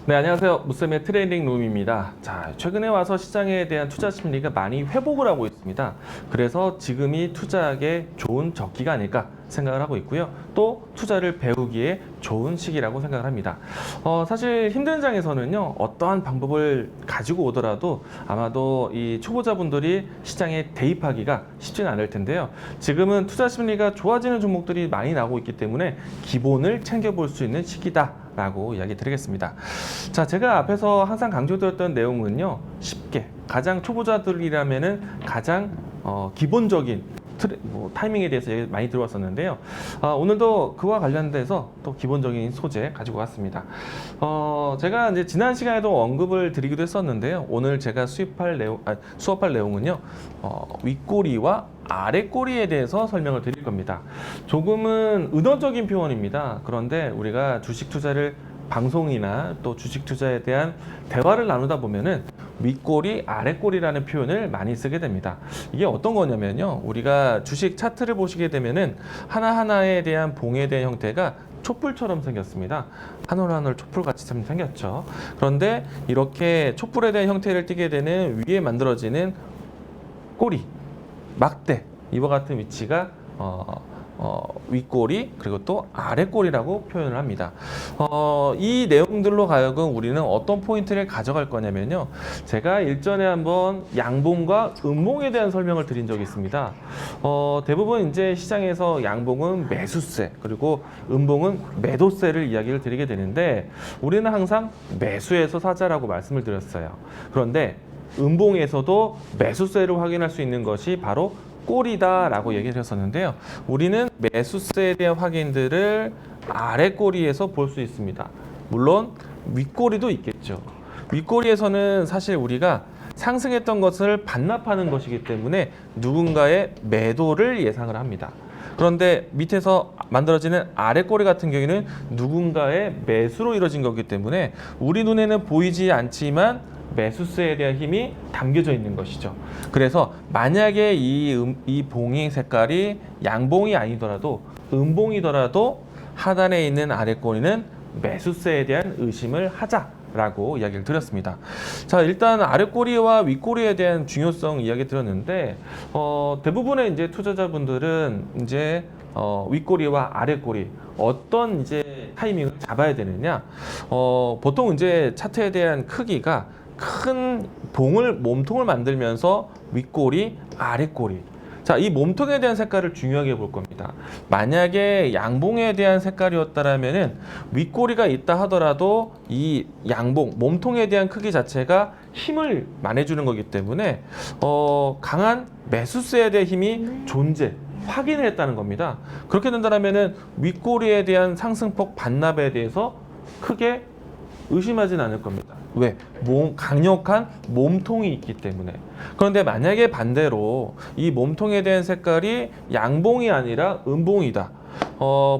네, 안녕하세요. 무쌤의 트레이딩 룸입니다. 자, 최근에 와서 시장에 대한 투자 심리가 많이 회복을 하고 있습니다. 그래서 지금이 투자하기에 좋은 적기가 아닐까 생각을 하고 있고요. 또 투자를 배우기에 좋은 시기라고 생각을 합니다. 사실 힘든 장에서는요, 어떠한 방법을 가지고 오더라도 아마도 이 초보자분들이 시장에 대입하기가 쉽지는 않을 텐데요. 지금은 투자 심리가 좋아지는 종목들이 많이 나오고 있기 때문에 기본을 챙겨볼 수 있는 시기다. 라고 이야기 드리겠습니다. 자, 제가 앞에서 항상 강조드렸던 내용은요, 쉽게 가장 초보자들이라면은 가장 기본적인 타이밍에 대해서 많이 들어왔었는데요. 오늘도 그와 관련돼서 또 기본적인 소재 가지고 왔습니다. 제가 이제 지난 시간에도 언급을 드리기도 했었는데요. 오늘 제가 수업할 내용은요, 윗꼬리와 아랫꼬리에 대해서 설명을 드릴 겁니다. 조금은 은어적인 표현입니다. 그런데 우리가 주식 투자를 방송이나 또 주식 투자에 대한 대화를 나누다 보면은 윗꼬리, 아랫꼬리라는 표현을 많이 쓰게 됩니다. 이게 어떤 거냐면요. 우리가 주식 차트를 보시게 되면은 하나하나에 대한 봉에 대한 형태가 촛불처럼 생겼습니다. 한 올 한 올 촛불같이 생겼죠. 그런데 이렇게 촛불에 대한 형태를 띠게 되는 위에 만들어지는 꼬리, 막대, 이와 같은 위치가 윗꼬리 그리고 또 아랫꼬리라고 표현을 합니다. 이 내용들로 가여금 우리는 어떤 포인트를 가져갈 거냐면요. 제가 일전에 한번 양봉과 음봉에 대한 설명을 드린 적이 있습니다. 대부분 이제 시장에서 양봉은 매수세 그리고 음봉은 매도세를 이야기를 드리게 되는데 우리는 항상 매수해서 사자라고 말씀을 드렸어요. 그런데 음봉에서도 매수세를 확인할 수 있는 것이 바로 꼬리다라고 얘기를 했었는데요. 우리는 매수세에 대한 확인들을 아랫꼬리에서 볼 수 있습니다. 물론 윗꼬리도 있겠죠. 윗꼬리에서는 사실 우리가 상승했던 것을 반납하는 것이기 때문에 누군가의 매도를 예상을 합니다. 그런데 밑에서 만들어지는 아랫꼬리 같은 경우에는 누군가의 매수로 이루어진 거기 때문에 우리 눈에는 보이지 않지만 매수세에 대한 힘이 담겨져 있는 것이죠. 그래서 만약에 이 봉이 색깔이 양봉이 아니더라도 음봉이더라도 하단에 있는 아랫꼬리는 매수세에 대한 의심을 하자라고 이야기를 드렸습니다. 자, 일단 아랫꼬리와 윗꼬리에 대한 중요성 이야기 드렸는데 대부분의 이제 투자자분들은 이제 윗꼬리와 아랫꼬리 어떤 이제 타이밍을 잡아야 되느냐? 보통 이제 차트에 대한 크기가 큰 몸통을 만들면서 윗꼬리, 아랫꼬리. 자, 이 몸통에 대한 색깔을 중요하게 볼 겁니다. 만약에 양봉에 대한 색깔이었다라면은 윗꼬리가 있다 하더라도 이 양봉, 몸통에 대한 크기 자체가 힘을 만해주는 거기 때문에 강한 매수세에 대한 힘이 확인을 했다는 겁니다. 그렇게 된다면은 윗꼬리에 대한 상승폭 반납에 대해서 크게 의심하진 않을 겁니다. 왜? 강력한 몸통이 있기 때문에. 그런데 만약에 반대로 이 몸통에 대한 색깔이 양봉이 아니라 음봉이다.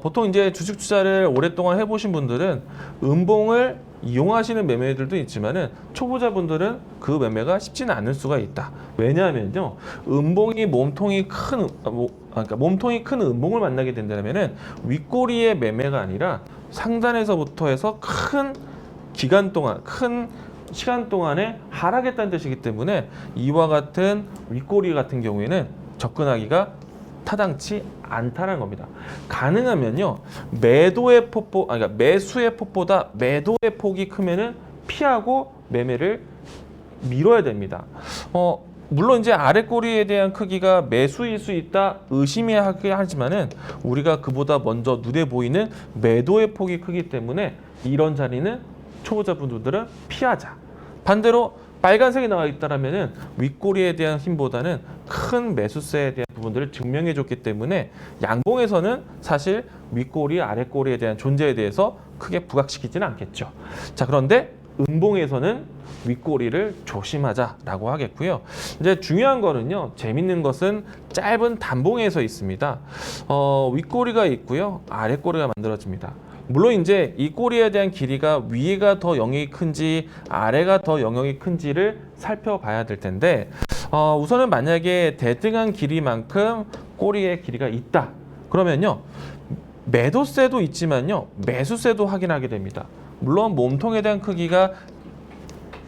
보통 이제 주식 투자를 오랫동안 해보신 분들은 음봉을 이용하시는 매매들도 있지만은 초보자분들은 그 매매가 쉽지는 않을 수가 있다. 왜냐하면요, 음봉이 그러니까 몸통이 큰 음봉을 만나게 된다면은 윗꼬리의 매매가 아니라 상단에서부터 해서 큰 시간 동안에 하락했다는 뜻이기 때문에 이와 같은 윗꼬리 같은 경우에는 접근하기가 타당치 않다는 겁니다. 가능하면요, 그러니까 매수의 폭보다 매도의 폭이 크면은 피하고 매매를 미뤄야 됩니다. 물론 이제 아랫꼬리에 대한 크기가 매수일 수 있다 의심이 하긴 하지만은 우리가 그보다 먼저 눈에 보이는 매도의 폭이 크기 때문에 이런 자리는 초보자분들은 피하자. 반대로 빨간색이 나와 있다라면은 윗꼬리에 대한 힘보다는 큰 매수세에 대한 부분들을 증명해 줬기 때문에 양봉에서는 사실 윗꼬리, 아랫꼬리에 대한 존재에 대해서 크게 부각시키지는 않겠죠. 자, 그런데 음봉에서는 윗꼬리를 조심하자라고 하겠고요. 이제 중요한 거는요, 재밌는 것은 짧은 단봉에서 있습니다. 윗꼬리가 있고요, 아랫꼬리가 만들어집니다. 물론 이제 이 꼬리에 대한 길이가 위가 더 영역이 큰지 아래가 더 영역이 큰지를 살펴봐야 될 텐데 우선은 만약에 대등한 길이만큼 꼬리의 길이가 있다. 그러면요, 매도세도 있지만요, 매수세도 확인하게 됩니다. 물론 몸통에 대한 크기가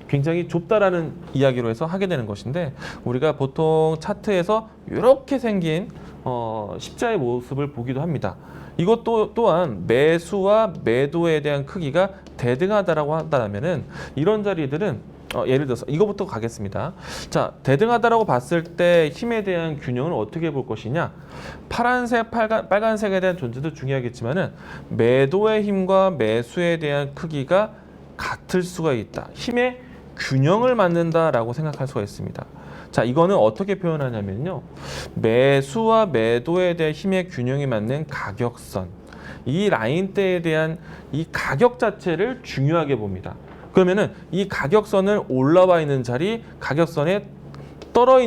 굉장히 좁다라는 이야기로 해서 하게 되는 것인데 우리가 보통 차트에서 이렇게 생긴 십자의 모습을 보기도 합니다. 이것도 또한 매수와 매도에 대한 크기가 대등하다라고 한다면은 이런 자리들은 예를 들어서 이거부터 가겠습니다. 자, 대등하다라고 봤을 때 힘에 대한 균형을 어떻게 볼 것이냐? 파란색, 빨간색에 대한 존재도 중요하겠지만은 매도의 힘과 매수에 대한 크기가 같을 수가 있다. 힘의 균형을 맞는다라고 생각할 수가 있습니다. 자, 이거는 어떻게 표현하냐면요. 매수와 매도에 대한 힘의 균형이 맞는 가격선. 이 라인대에 대한 이 가격 자체를 중요하게 봅니다. 그러면은 이 가격선을 올라와 있는 자리, 가격선에 떨어져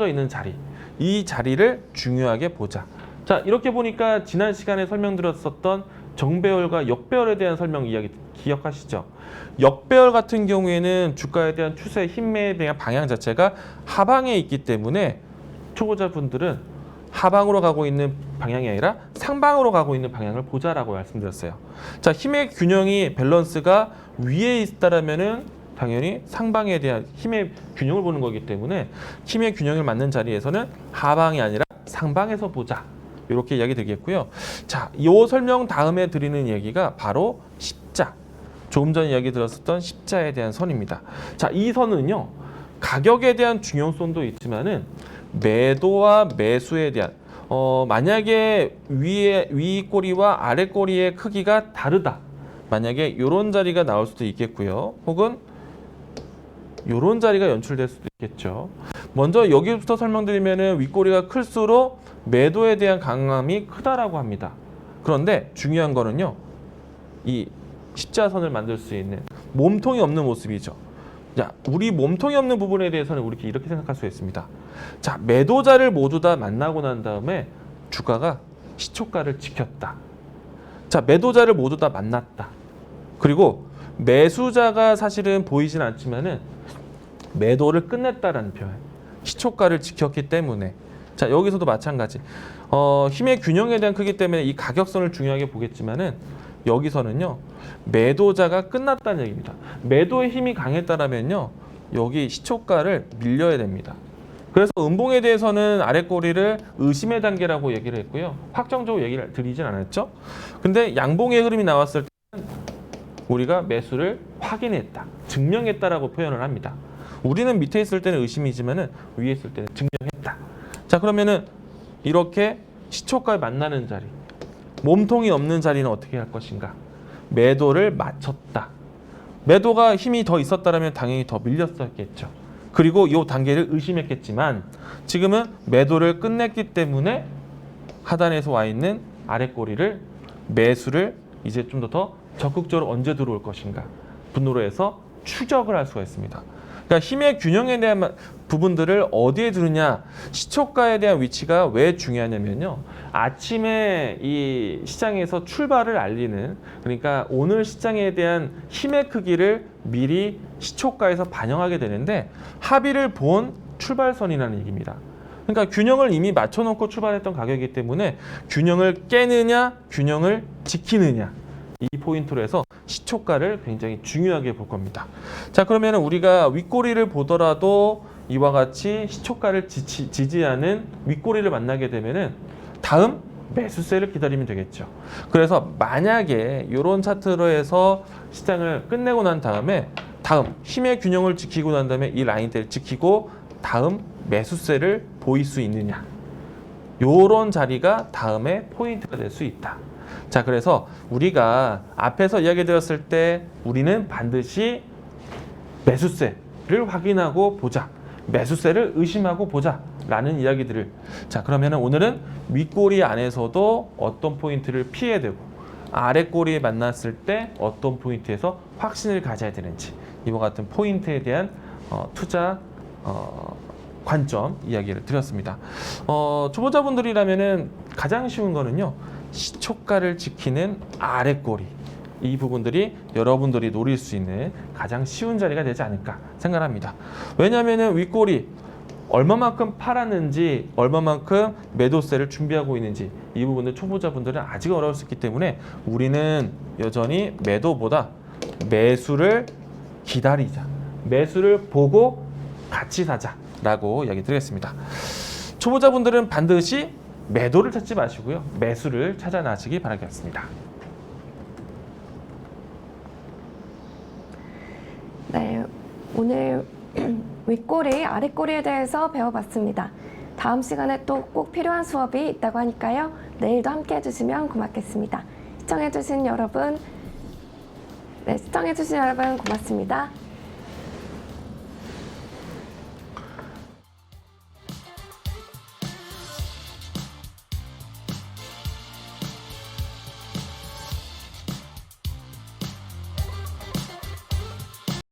있는 자리, 이 자리를 중요하게 보자. 자, 이렇게 보니까 지난 시간에 설명드렸었던 정배열과 역배열에 대한 설명 이야기 기억하시죠? 역배열 같은 경우에는 주가에 대한 추세, 힘매에 대한 방향 자체가 하방에 있기 때문에 초보자분들은 하방으로 가고 있는 방향이 아니라 상방으로 가고 있는 방향을 보자라고 말씀드렸어요. 자, 힘의 균형이 밸런스가 위에 있다라면은 당연히 상방에 대한 힘의 균형을 보는 거기 때문에 힘의 균형을 맞는 자리에서는 하방이 아니라 상방에서 보자. 이렇게 이야기 드리겠고요. 자, 이 설명 다음에 드리는 얘기가 바로 십자. 조금 전에 이야기 들었었던 십자에 대한 선입니다. 자, 이 선은요. 가격에 대한 중요성도 있지만은 매도와 매수에 대한 만약에 위 꼬리와 아래 꼬리의 크기가 다르다. 만약에 이런 자리가 나올 수도 있겠고요. 혹은 이런 자리가 연출될 수도 있겠죠. 먼저 여기부터 설명드리면은 윗꼬리가 클수록 매도에 대한 강함이 크다라고 합니다. 그런데 중요한 거는요. 이 십자선을 만들 수 있는 몸통이 없는 모습이죠. 자, 우리 몸통이 없는 부분에 대해서는 우리 이렇게 생각할 수 있습니다. 자, 매도자를 모두 다 만나고 난 다음에 주가가 시초가를 지켰다. 자, 매도자를 모두 다 만났다. 그리고 매수자가 사실은 보이진 않지만은 매도를 끝냈다라는 표현. 시초가를 지켰기 때문에. 자, 여기서도 마찬가지. 힘의 균형에 대한 크기 때문에 이 가격선을 중요하게 보겠지만은 여기서는요. 매도자가 끝났다는 얘기입니다. 매도의 힘이 강했다라면요. 여기 시초가를 밀려야 됩니다. 그래서 음봉에 대해서는 아래 꼬리를 의심의 단계라고 얘기를 했고요. 확정적으로 얘기를 드리진 않았죠. 근데 양봉의 흐름이 나왔을 때는 우리가 매수를 확인했다, 증명했다라고 표현을 합니다. 우리는 밑에 있을 때는 의심이지만은 위에 있을 때는 증명했다. 자, 그러면은 이렇게 시초가에 만나는 자리, 몸통이 없는 자리는 어떻게 할 것인가? 매도를 맞췄다. 매도가 힘이 더 있었다면 당연히 더 밀렸었겠죠. 그리고 이 단계를 의심했겠지만 지금은 매도를 끝냈기 때문에 하단에서 와 있는 아래 꼬리를 매수를 이제 좀 더 적극적으로 언제 들어올 것인가 분노로 해서 추적을 할 수가 있습니다. 그러니까 힘의 균형에 대한 부분들을 어디에 두느냐, 시초가에 대한 위치가 왜 중요하냐면요. 아침에 이 시장에서 출발을 알리는, 그러니까 오늘 시장에 대한 힘의 크기를 미리 시초가에서 반영하게 되는데 합의를 본 출발선이라는 얘기입니다. 그러니까 균형을 이미 맞춰놓고 출발했던 가격이기 때문에 균형을 깨느냐, 균형을 지키느냐, 이 포인트로 해서 시초가를 굉장히 중요하게 볼 겁니다. 자, 그러면 우리가 윗꼬리를 보더라도 이와 같이 시초가를 지지하는 윗꼬리를 만나게 되면은 다음 매수세를 기다리면 되겠죠. 그래서 만약에 이런 차트로 해서 시장을 끝내고 난 다음에 다음 힘의 균형을 지키고 난 다음에 이 라인대를 지키고 다음 매수세를 보일 수 있느냐, 요런 자리가 다음에 포인트가 될 수 있다. 자, 그래서 우리가 앞에서 이야기 드렸을 때 우리는 반드시 매수세를 확인하고 보자, 매수세를 의심하고 보자 라는 이야기들을, 자, 그러면 오늘은 윗꼬리 안에서도 어떤 포인트를 피해야 되고 아랫꼬리에 만났을 때 어떤 포인트에서 확신을 가져야 되는지, 이와 같은 포인트에 대한 투자 관점 이야기를 드렸습니다. 초보자분들이라면은 가장 쉬운 거는요, 시초가를 지키는 아랫꼬리, 이 부분들이 여러분들이 노릴 수 있는 가장 쉬운 자리가 되지 않을까 생각합니다. 왜냐하면 윗꼬리 얼마만큼 팔았는지, 얼마만큼 매도세를 준비하고 있는지, 이 부분은 초보자분들은 아직 어려울 수 있기 때문에 우리는 여전히 매도보다 매수를 기다리자. 매수를 보고 같이 사자라고 이야기 드리겠습니다. 초보자분들은 반드시 매도를 찾지 마시고요. 매수를 찾아 나시기 바라겠습니다. 네, 오늘 윗꼬리, 아랫꼬리에 대해서 배워봤습니다. 다음 시간에 또 꼭 필요한 수업이 있다고 하니까요. 내일도 함께 해주시면 고맙겠습니다. 시청해주신 여러분 고맙습니다.